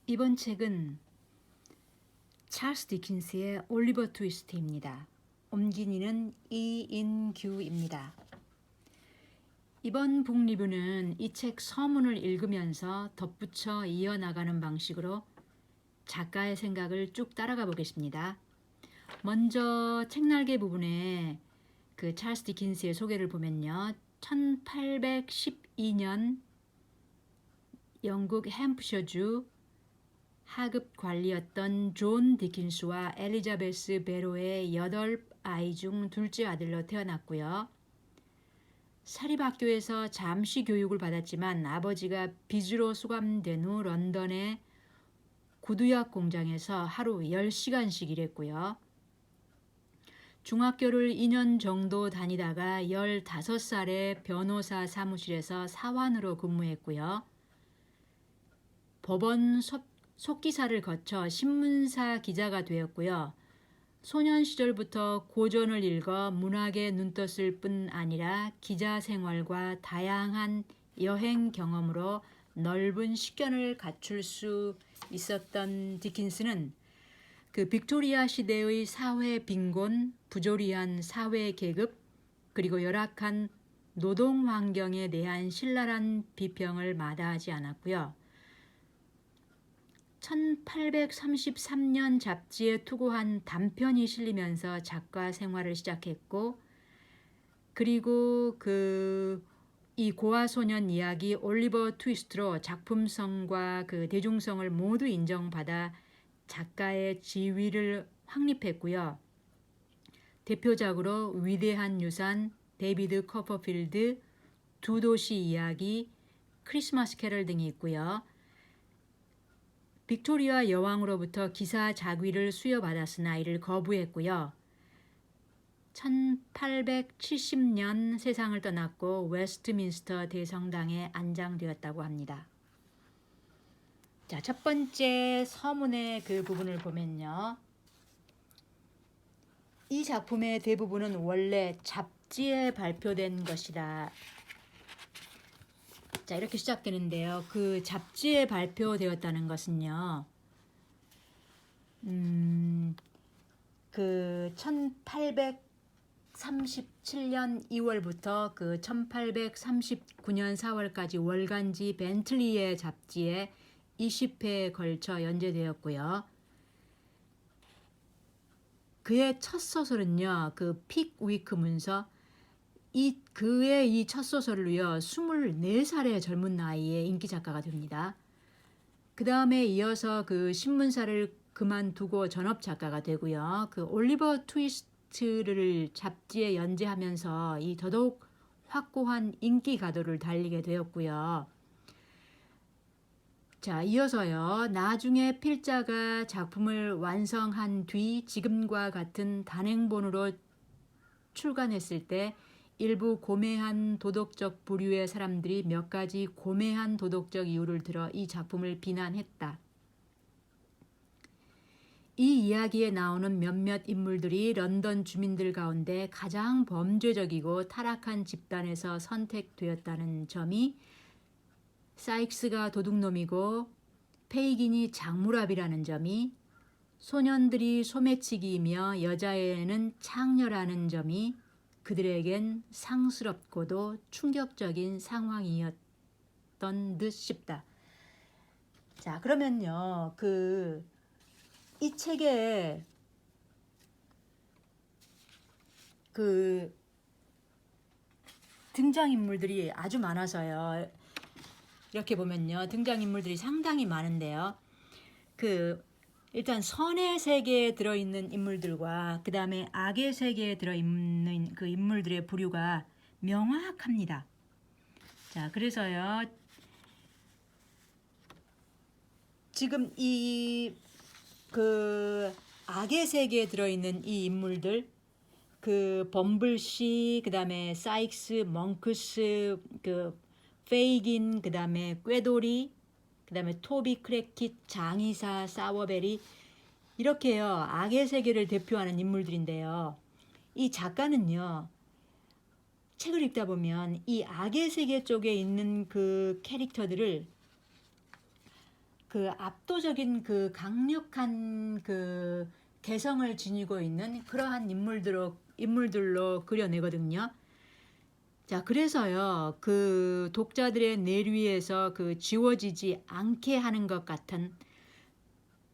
이번 책은 찰스 디킨스의 올리버 트위스트입니다. 옮긴이는 이인규입니다. 이번 북리뷰는 이 책 서문을 읽으면서 덧붙여 이어나가는 방식으로 작가의 생각을 쭉 따라가 보겠습니다. 먼저 책날개 부분에 그 찰스 디킨스의 소개를 보면요. 1812년 영국 햄프셔주 하급 관리였던 존 디킨스와 엘리자베스 베로의 8아이 중 둘째 아들로 태어났고요. 사립학교에서 잠시 교육을 받았지만 아버지가 빚으로 수감된 후 런던의 구두약 공장에서 하루 10시간씩 일했고요. 중학교를 2년 정도 다니다가 15살에 변호사 사무실에서 사환으로 근무했고요. 법원 속기사를 거쳐 신문사 기자가 되었고요. 소년 시절부터 고전을 읽어 문학에 눈떴을 뿐 아니라 기자 생활과 다양한 여행 경험으로 넓은 식견을 갖출 수 있었던 디킨스는 그 빅토리아 시대의 사회 빈곤, 부조리한 사회 계급, 그리고 열악한 노동 환경에 대한 신랄한 비평을 마다하지 않았고요. 1833년 잡지에 투고한 단편이 실리면서 작가 생활을 시작했고, 그리고 이 고아 소년 이야기 올리버 트위스트로 작품성과 그 대중성을 모두 인정받아 작가의 지위를 확립했고요. 대표작으로 위대한 유산, 데이비드 커퍼필드, 두 도시 이야기, 크리스마스 캐럴 등이 있고요. 빅토리아 여왕으로부터 기사 자귀를 수여받았으나 이를 거부했고요. 1870년 세상을 떠났고 웨스트민스터 대성당에 안장되었다고 합니다. 자, 첫 번째 서문의 그 부분을 보면요. 이 작품의 대부분은 원래 잡지에 발표된 것이다. 자, 이렇게 시작되는데요. 그 잡지에 발표되었다는 것은요. 그 1837년 2월부터 그 1839년 4월까지 월간지 벤틀리의 잡지에 20회에 걸쳐 연재되었고요. 그의 첫 소설은요. 그 픽 위크 문서, 그의 이 첫 소설로요. 24살의 젊은 나이에 인기 작가가 됩니다. 그 다음에 이어서 그 신문사를 그만두고 전업 작가가 되고요. 그 올리버 트위스트를 잡지에 연재하면서 이 더더욱 확고한 인기 가도를 달리게 되었고요. 자, 이어서요. 나중에 필자가 작품을 완성한 뒤 지금과 같은 단행본으로 출간했을 때 일부 고매한 도덕적 부류의 사람들이 몇 가지 고매한 도덕적 이유를 들어 이 작품을 비난했다. 이 이야기에 나오는 몇몇 인물들이 런던 주민들 가운데 가장 범죄적이고 타락한 집단에서 선택되었다는 점이, 사익스가 도둑놈이고 페이긴이 장물합이라는 점이, 소년들이 소매치기이며 여자애는 창녀라는 점이 그들에겐 상스럽고도 충격적인 상황이었던 듯 싶다. 자, 그러면요. 이 책에 그 등장인물들이 아주 많아서요. 이렇게 보면요. 등장인물들이 상당히 많은데요. 일단 선의 세계에 들어있는 인물들과 그 다음에 악의 세계에 들어있는 그 인물들의 부류가 명확합니다. 자, 그래서요. 지금 악의 세계에 들어있는 이 인물들, 그 범블씨, 그 다음에 사익스, 멍크스, 그 페이긴, 그 다음에 꾀돌이, 그 다음에 토비 크래킷, 장의사, 사워베리, 이렇게요. 악의 세계를 대표하는 인물들인데요. 이 작가는요. 책을 읽다 보면 이 악의 세계 쪽에 있는 그 캐릭터들을 그 압도적인 그 강력한 그 개성을 지니고 있는 그러한 인물들로 그려내거든요. 자, 그래서요, 그 독자들의 뇌리에서 그 지워지지 않게 하는 것 같은,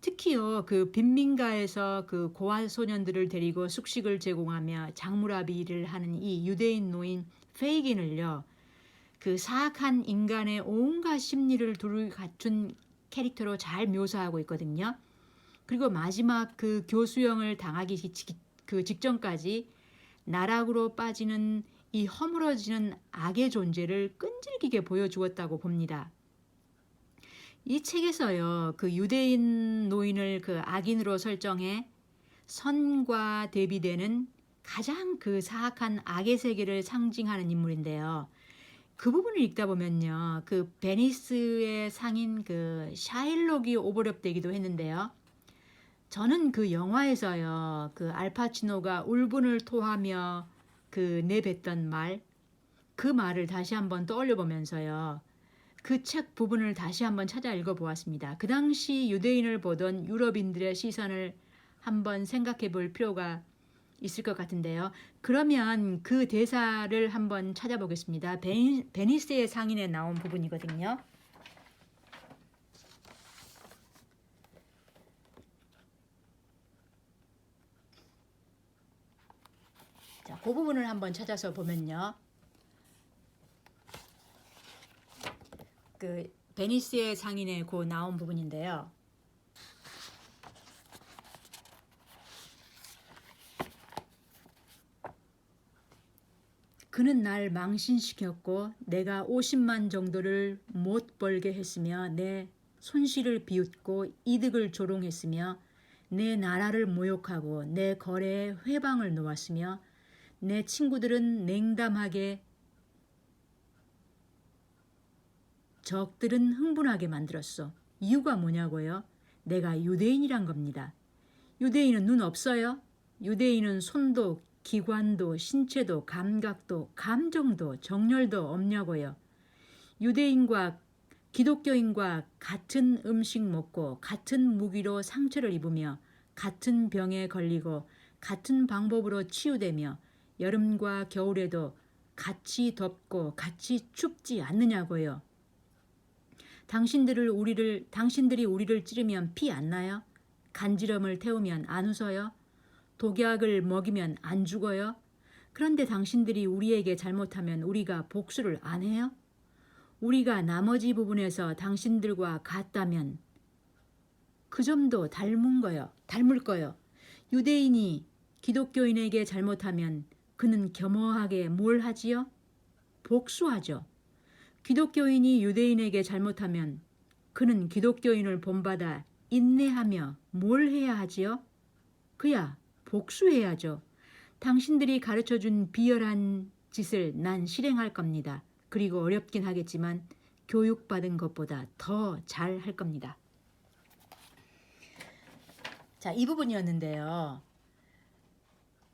특히요, 그 빈민가에서 그 고아 소년들을 데리고 숙식을 제공하며 장물아비를 하는 이 유대인 노인 페이긴을요, 그 사악한 인간의 온갖 심리를 두루 갖춘 캐릭터로 잘 묘사하고 있거든요. 그리고 마지막 그 교수형을 당하기 그 직전까지 나락으로 빠지는 이 허물어지는 악의 존재를 끈질기게 보여주었다고 봅니다. 이 책에서요, 그 유대인 노인을 그 악인으로 설정해 선과 대비되는 가장 그 사악한 악의 세계를 상징하는 인물인데요. 그 부분을 읽다 보면요, 그 베니스의 상인 그 샤일록이 오버랩되기도 했는데요. 저는 그 영화에서요, 그 알파치노가 울분을 토하며 그 내뱉던 말, 그 말을 다시 한번 떠올려 보면서요, 그 책 부분을 다시 한번 찾아 읽어 보았습니다. 그 당시 유대인을 보던 유럽인들의 시선을 한번 생각해 볼 필요가 있을 것 같은데요. 그러면 그 대사를 한번 찾아보겠습니다. 베니스의 상인에 나온 부분이거든요. 자, 그 부분을 한번 찾아서 보면요. 그 베니스의 상인에 그 나온 부분인데요. 그는 날 망신시켰고 내가 50만 정도를 못 벌게 했으며 내 손실을 비웃고 이득을 조롱했으며 내 나라를 모욕하고 내 거래에 회방을 놓았으며 내 친구들은 냉담하게 적들은 흥분하게 만들었어. 이유가 뭐냐고요? 내가 유대인이란 겁니다. 유대인은 눈 없어요? 유대인은 손도 기관도 신체도 감각도 감정도 정열도 없냐고요. 유대인과 기독교인과 같은 음식 먹고 같은 무기로 상처를 입으며 같은 병에 걸리고 같은 방법으로 치유되며 여름과 겨울에도 같이 덥고 같이 춥지 않느냐고요. 당신들이 우리를 찌르면 피 안 나요? 간지럼을 태우면 안 웃어요? 독약을 먹이면 안 죽어요? 그런데 당신들이 우리에게 잘못하면 우리가 복수를 안 해요? 우리가 나머지 부분에서 당신들과 같다면 그 점도 닮을 거요. 유대인이 기독교인에게 잘못하면 그는 겸허하게 뭘 하지요? 복수하죠. 기독교인이 유대인에게 잘못하면 그는 기독교인을 본받아 인내하며 뭘 해야 하지요? 그야 복수해야죠. 당신들이 가르쳐준 비열한 짓을 난 실행할 겁니다. 그리고 어렵긴 하겠지만 교육받은 것보다 더 잘 할 겁니다. 자, 이 부분이었는데요.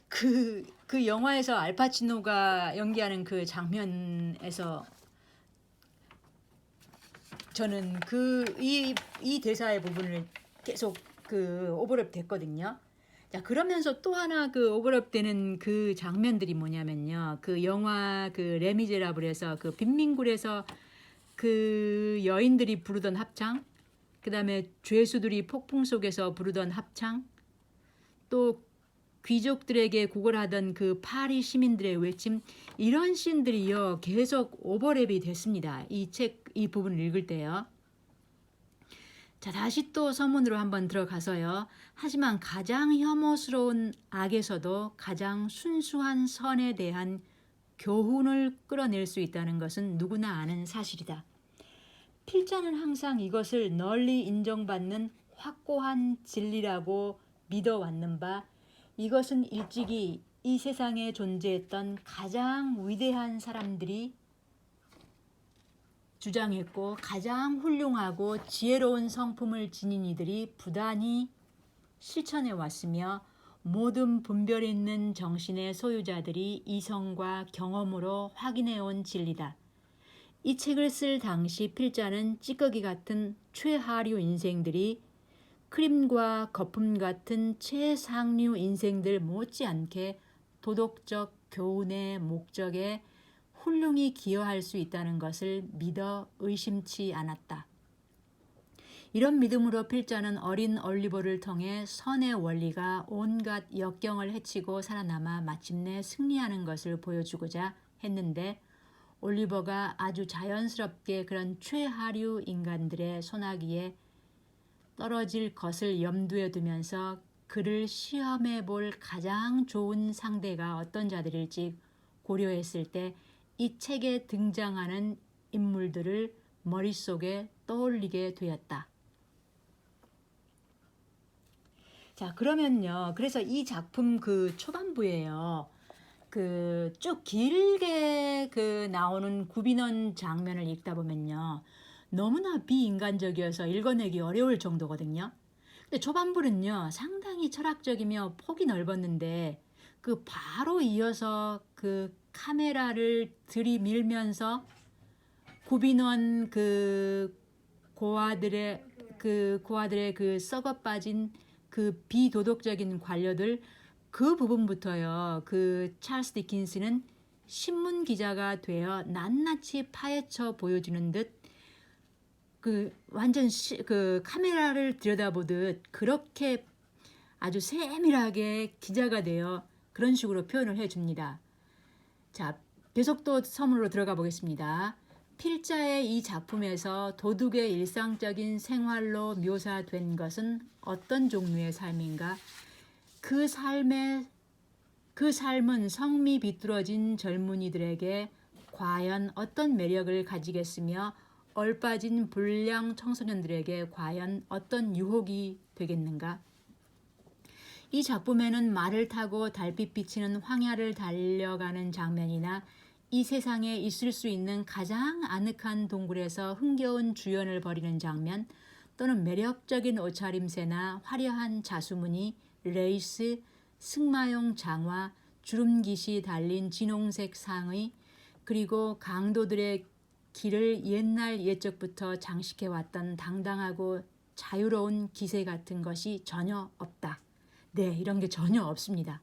그 영화에서 알파치노가 연기하는 그 장면에서 저는 이 대사의 부분을 계속 그 오버랩 됐거든요. 자, 그러면서 또 하나 그 오버랩 되는 그 장면들이 뭐냐면요. 그 영화 그 레미제라블에서 그 빈민굴에서 그 여인들이 부르던 합창, 그 다음에 죄수들이 폭풍 속에서 부르던 합창, 또 귀족들에게 구걸하던 그 파리 시민들의 외침, 이런 씬들이요 계속 오버랩이 됐습니다. 이 부분을 읽을 때요. 자, 다시 또 서문으로 한번 들어가서요. 하지만 가장 혐오스러운 악에서도 가장 순수한 선에 대한 교훈을 끌어낼 수 있다는 것은 누구나 아는 사실이다. 필자는 항상 이것을 널리 인정받는 확고한 진리라고 믿어왔는 바, 이것은 일찍이 이 세상에 존재했던 가장 위대한 사람들이 주장했고 가장 훌륭하고 지혜로운 성품을 지닌 이들이 부단히 실천해 왔으며 모든 분별 있는 정신의 소유자들이 이성과 경험으로 확인해 온 진리다. 이 책을 쓸 당시 필자는 찌꺼기 같은 최하류 인생들이 크림과 거품 같은 최상류 인생들 못지않게 도덕적 교훈의 목적에 훌륭히 기여할 수 있다는 것을 믿어 의심치 않았다. 이런 믿음으로 필자는 어린 올리버를 통해 선의 원리가 온갖 역경을 헤치고 살아남아 마침내 승리하는 것을 보여주고자 했는데, 올리버가 아주 자연스럽게 그런 최하류 인간들의 소나기에 떨어질 것을 염두에 두면서 그를 시험해 볼 가장 좋은 상대가 어떤 자들일지 고려했을 때 이 책에 등장하는 인물들을 머릿속에 떠올리게 되었다. 자, 그러면요. 그래서 이 작품 그 초반부에요. 그 쭉 길게 그 나오는 구비넌 장면을 읽다 보면요. 너무나 비인간적이어서 읽어내기 어려울 정도거든요. 근데 초반부는요. 상당히 철학적이며 폭이 넓었는데 그 바로 이어서 그 카메라를 들이밀면서 구비넌 그 고아들의 그 썩어 빠진 그 비도덕적인 관료들, 그 부분부터요. 그 찰스 디킨스는 신문 기자가 되어 낱낱이 파헤쳐 보여주는 듯 그 완전 그 카메라를 들여다보듯 그렇게 아주 세밀하게 기자가 되어 그런 식으로 표현을 해줍니다. 자, 계속 또 서문으로 들어가 보겠습니다. 필자의 이 작품에서 도둑의 일상적인 생활로 묘사된 것은 어떤 종류의 삶인가? 그 삶은 성미 비뚤어진 젊은이들에게 과연 어떤 매력을 가지겠으며 얼빠진 불량 청소년들에게 과연 어떤 유혹이 되겠는가? 이 작품에는 말을 타고 달빛 비치는 황야를 달려가는 장면이나 이 세상에 있을 수 있는 가장 아늑한 동굴에서 흥겨운 주연을 벌이는 장면, 또는 매력적인 옷차림새나 화려한 자수무늬, 레이스, 승마용 장화, 주름깃이 달린 진홍색 상의, 그리고 강도들의 길을 옛날 옛적부터 장식해왔던 당당하고 자유로운 기세 같은 것이 전혀 없다. 네, 이런 게 전혀 없습니다.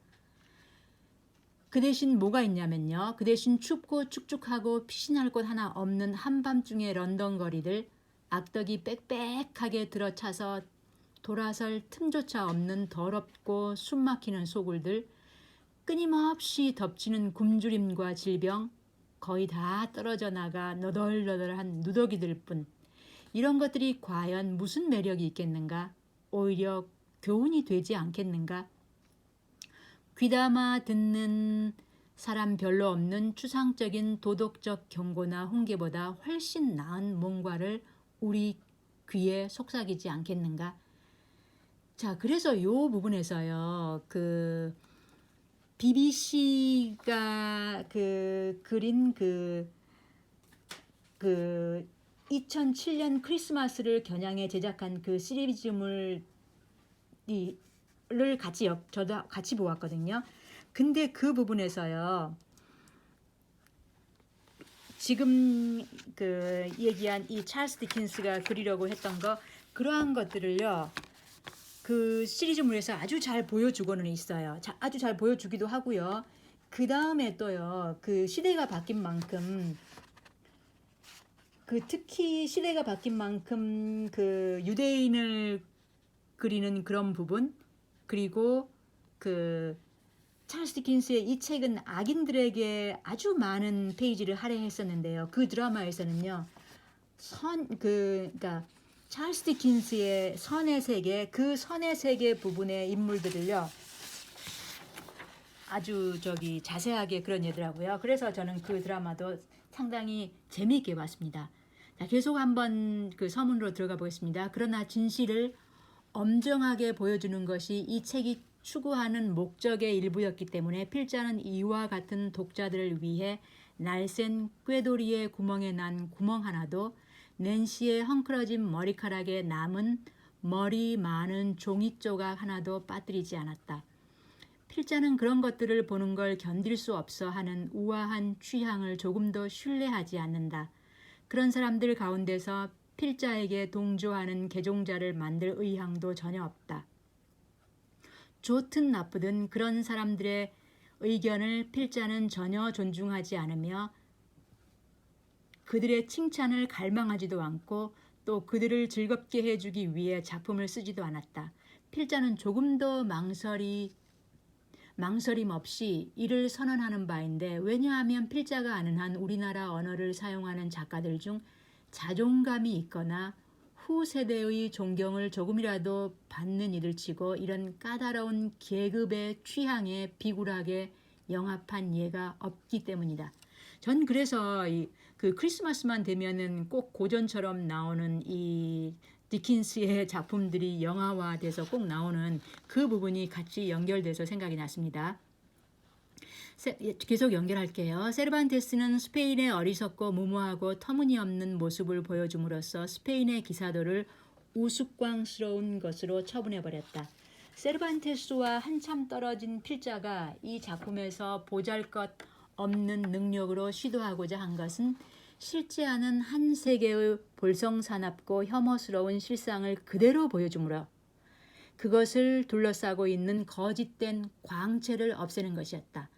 그 대신 뭐가 있냐면요. 그 대신 춥고 축축하고 피신할 곳 하나 없는 한밤중의 런던 거리들, 악덕이 빽빽하게 들어차서 돌아설 틈조차 없는 더럽고 숨막히는 소굴들, 끊임없이 덮치는 굶주림과 질병, 거의 다 떨어져 나가 너덜너덜한 누더기들 뿐, 이런 것들이 과연 무슨 매력이 있겠는가? 오히려 교훈이 되지 않겠는가? 귀담아 듣는 사람 별로 없는 추상적인 도덕적 경고나 훈계보다 훨씬 나은 뭔가를 우리 귀에 속삭이지 않겠는가? 자, 그래서 이 부분에서요, 그 BBC가 그 그린 그 2007년 크리스마스를 겨냥해 제작한 그 시리즈물을 저도 같이 보았거든요. 근데 그 부분에서요, 지금 그 얘기한 이 찰스 디킨스가 그리려고 했던 거, 그러한 것들을요, 그 시리즈물에서 아주 잘 보여주고는 있어요. 아주 잘 보여주기도 하고요. 그 다음에 또요, 그 시대가 바뀐 만큼, 그 특히 시대가 바뀐 만큼 그 유대인을 그리는 그런 부분, 그리고 그 찰스 디킨스의 이 책은 악인들에게 아주 많은 페이지를 할애했었는데요. 그 드라마에서는요, 그러니까 찰스 디킨스의 선의 세계, 그 선의 세계 부분의 인물들을요, 아주 자세하게 그런 얘더라고요. 그래서 저는 그 드라마도 상당히 재미있게 봤습니다. 자, 계속 한번 그 서문으로 들어가 보겠습니다. 그러나 진실을 엄정하게 보여주는 것이 이 책이 추구하는 목적의 일부였기 때문에 필자는 이와 같은 독자들을 위해 날쌘 꾀돌이의 구멍에 난 구멍 하나도, 낸시의 헝클어진 머리카락에 남은 머리 많은 종이 조각 하나도 빠뜨리지 않았다. 필자는 그런 것들을 보는 걸 견딜 수 없어 하는 우아한 취향을 조금도 신뢰하지 않는다. 그런 사람들 가운데서 필자에게 동조하는 개종자를 만들 의향도 전혀 없다. 좋든 나쁘든 그런 사람들의 의견을 필자는 전혀 존중하지 않으며 그들의 칭찬을 갈망하지도 않고 또 그들을 즐겁게 해주기 위해 작품을 쓰지도 않았다. 필자는 조금도 망설임 없이 이를 선언하는 바인데, 왜냐하면 필자가 아는 한 우리나라 언어를 사용하는 작가들 중 자존감이 있거나 후 세대의 존경을 조금이라도 받는 이들 치고 이런 까다로운 계급의 취향에 비굴하게 영합한 예가 없기 때문이다. 전 그래서 그 크리스마스만 되면은 꼭 고전처럼 나오는 이 디킨스의 작품들이 영화화돼서 꼭 나오는 그 부분이 같이 연결돼서 생각이 났습니다. 계속 연결할게요. 세르반테스는 스페인의 어리석고 무모하고 터무니없는 모습을 보여줌으로써 스페인의 기사도를 우스꽝스러운 것으로 처분해버렸다. 세르반테스와 한참 떨어진 필자가 이 작품에서 보잘것없는 능력으로 시도하고자 한 것은 실제하는 한 세계의 볼성사납고 혐오스러운 실상을 그대로 보여주므로 그것을 둘러싸고 있는 거짓된 광채를 없애는 것이었다.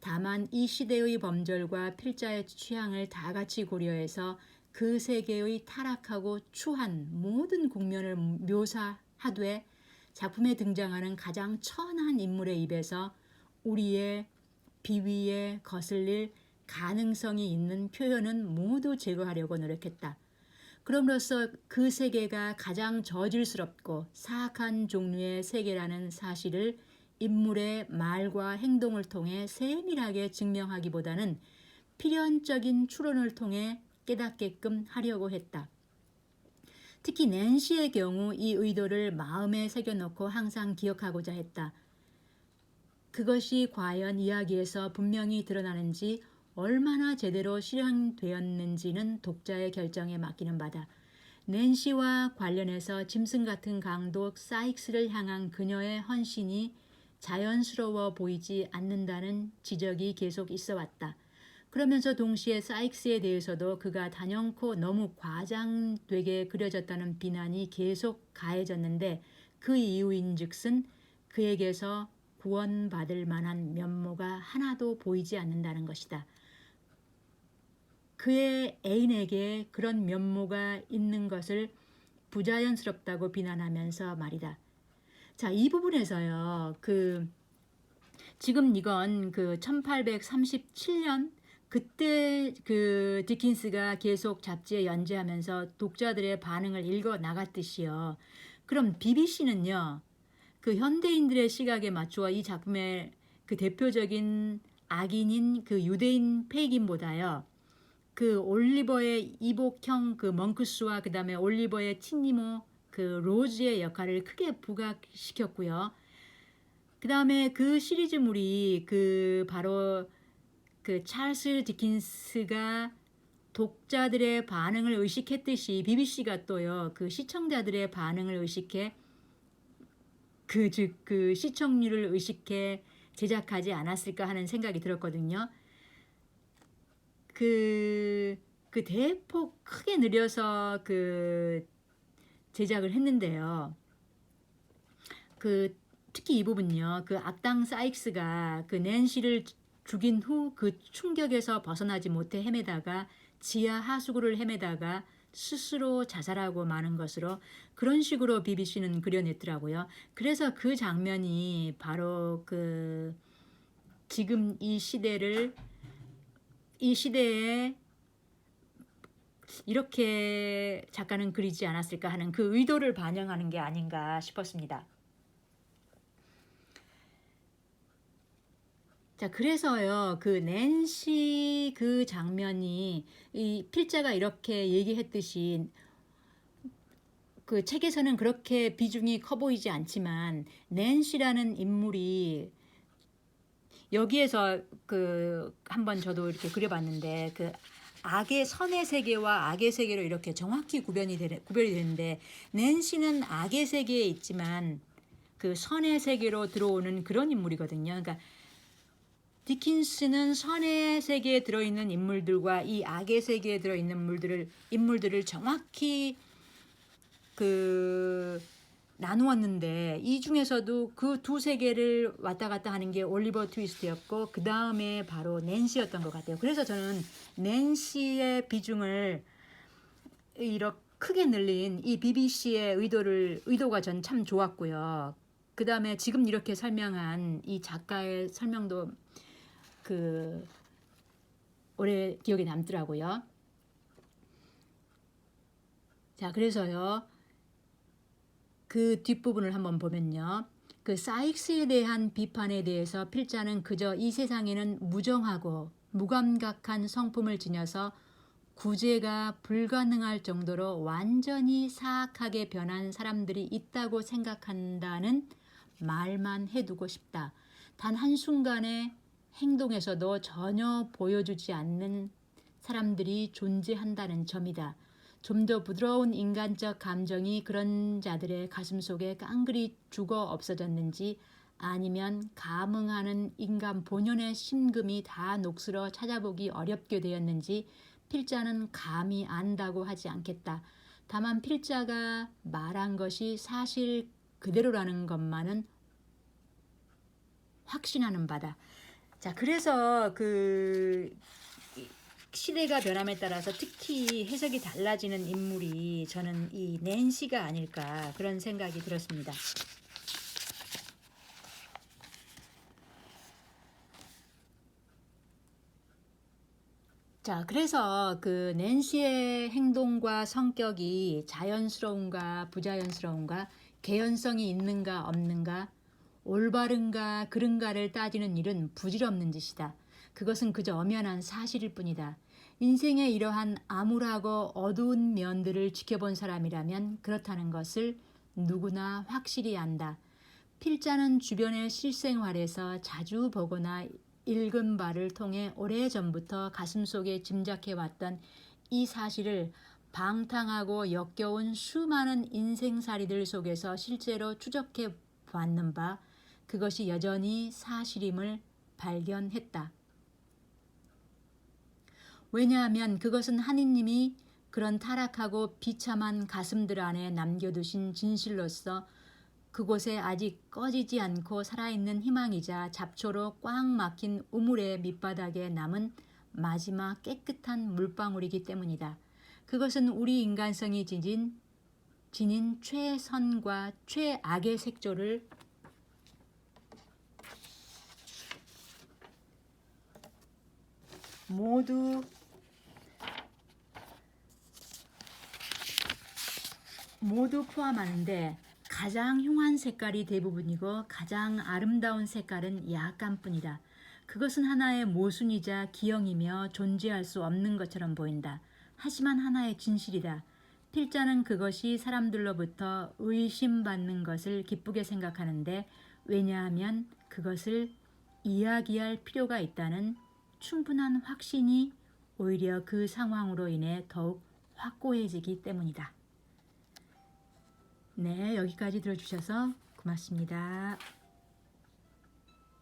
다만 이 시대의 범절과 필자의 취향을 다 같이 고려해서 그 세계의 타락하고 추한 모든 국면을 묘사하되 작품에 등장하는 가장 천한 인물의 입에서 우리의 비위에 거슬릴 가능성이 있는 표현은 모두 제거하려고 노력했다. 그럼으로써 그 세계가 가장 저질스럽고 사악한 종류의 세계라는 사실을 인물의 말과 행동을 통해 세밀하게 증명하기보다는 필연적인 추론을 통해 깨닫게끔 하려고 했다. 특히 낸시의 경우 이 의도를 마음에 새겨놓고 항상 기억하고자 했다. 그것이 과연 이야기에서 분명히 드러나는지 얼마나 제대로 실현되었는지는 독자의 결정에 맡기는 바다. 낸시와 관련해서 짐승 같은 강도 사익스를 향한 그녀의 헌신이 자연스러워 보이지 않는다는 지적이 계속 있어 왔다. 그러면서 동시에 사익스에 대해서도 그가 단연코 너무 과장되게 그려졌다는 비난이 계속 가해졌는데, 그 이유인즉슨 그에게서 구원받을 만한 면모가 하나도 보이지 않는다는 것이다. 그의 애인에게 그런 면모가 있는 것을 부자연스럽다고 비난하면서 말이다. 자, 이 부분에서요. 지금 이건 1837년 그때 디킨스가 계속 잡지에 연재하면서 독자들의 반응을 읽어 나갔듯이요. 그럼 BBC는요. 현대인들의 시각에 맞추어 이 작품의 대표적인 악인인 유대인 페이긴보다요. 올리버의 이복형 멍크스와 그다음에 올리버의 친이모 로즈의 역할을 크게 부각시켰고요. 그다음에 시리즈물이 바로 찰스 디킨스가 독자들의 반응을 의식했듯이 BBC가 또요. 시청자들의 반응을 의식해 즉 시청률을 의식해 제작하지 않았을까 하는 생각이 들었거든요. 대폭 크게 늘려서 제작을 했는데요. 특히 이 부분요. 악당 사익스가 낸시를 죽인 후 충격에서 벗어나지 못해 헤매다가 지하 하수구를 헤매다가 스스로 자살하고 마는 것으로 그런 식으로 BBC는 그려냈더라고요. 그래서 그 장면이 바로 지금 이 시대에 이렇게 작가는 그리지 않았을까 하는 그 의도를 반영하는 게 아닌가 싶었습니다. 자, 그래서요, 낸시 장면이 이 필자가 이렇게 얘기했듯이 책에서는 그렇게 비중이 커 보이지 않지만 낸시라는 인물이 여기에서 한번 저도 이렇게 그려봤는데 악의 선의 세계와 악의 세계로 이렇게 정확히 구별이 되는데 낸시는 악의 세계에 있지만 선의 세계로 들어오는 그런 인물이거든요. 그러니까 디킨스는 선의 세계에 들어있는 인물들과 이 악의 세계에 들어있는 인물들을 정확히 나누었는데, 이 중에서도 그 두 세계를 왔다 갔다 하는 게 올리버 트위스트였고, 그 다음에 바로 낸시였던 것 같아요. 그래서 저는 낸시의 비중을 이렇게 크게 늘린 이 BBC의 의도가 전 참 좋았고요. 그 다음에 지금 이렇게 설명한 이 작가의 설명도 오래 기억에 남더라고요. 자, 그래서요, 그 뒷부분을 한번 보면요, 그 사익스에 대한 비판에 대해서 필자는 그저 이 세상에는 무정하고 무감각한 성품을 지녀서 구제가 불가능할 정도로 완전히 사악하게 변한 사람들이 있다고 생각한다는 말만 해두고 싶다. 단 한순간의 행동에서도 전혀 보여주지 않는 사람들이 존재한다는 점이다. 좀 더 부드러운 인간적 감정이 그런 자들의 가슴 속에 깡그리 죽어 없어졌는지, 아니면 감흥하는 인간 본연의 심금이 다 녹슬어 찾아보기 어렵게 되었는지 필자는 감히 안다고 하지 않겠다. 다만 필자가 말한 것이 사실 그대로라는 것만은 확신하는 바다. 자, 그래서 시대가 변함에 따라서 특히 해석이 달라지는 인물이 저는 이 낸시가 아닐까, 그런 생각이 들었습니다. 자, 그래서 그 낸시의 행동과 성격이 자연스러운가 부자연스러운가, 개연성이 있는가 없는가, 올바른가 그른가를 따지는 일은 부질없는 짓이다. 그것은 그저 엄연한 사실일 뿐이다. 인생의 이러한 암울하고 어두운 면들을 지켜본 사람이라면 그렇다는 것을 누구나 확실히 안다. 필자는 주변의 실생활에서 자주 보거나 읽은 바를 통해 오래전부터 가슴속에 짐작해왔던 이 사실을 방탕하고 역겨운 수많은 인생살이들 속에서 실제로 추적해 왔는 바, 그것이 여전히 사실임을 발견했다. 왜냐하면 그것은 하느님이 그런 타락하고 비참한 가슴들 안에 남겨두신 진실로서 그곳에 아직 꺼지지 않고 살아있는 희망이자 잡초로 꽉 막힌 우물의 밑바닥에 남은 마지막 깨끗한 물방울이기 때문이다. 그것은 우리 인간성이 지닌 최선과 최악의 색조를 모두 포함하는데, 가장 흉한 색깔이 대부분이고 가장 아름다운 색깔은 약간뿐이다. 그것은 하나의 모순이자 기형이며 존재할 수 없는 것처럼 보인다. 하지만 하나의 진실이다. 필자는 그것이 사람들로부터 의심받는 것을 기쁘게 생각하는데, 왜냐하면 그것을 이야기할 필요가 있다는 충분한 확신이 오히려 그 상황으로 인해 더욱 확고해지기 때문이다. 네, 여기까지 들어주셔서 고맙습니다.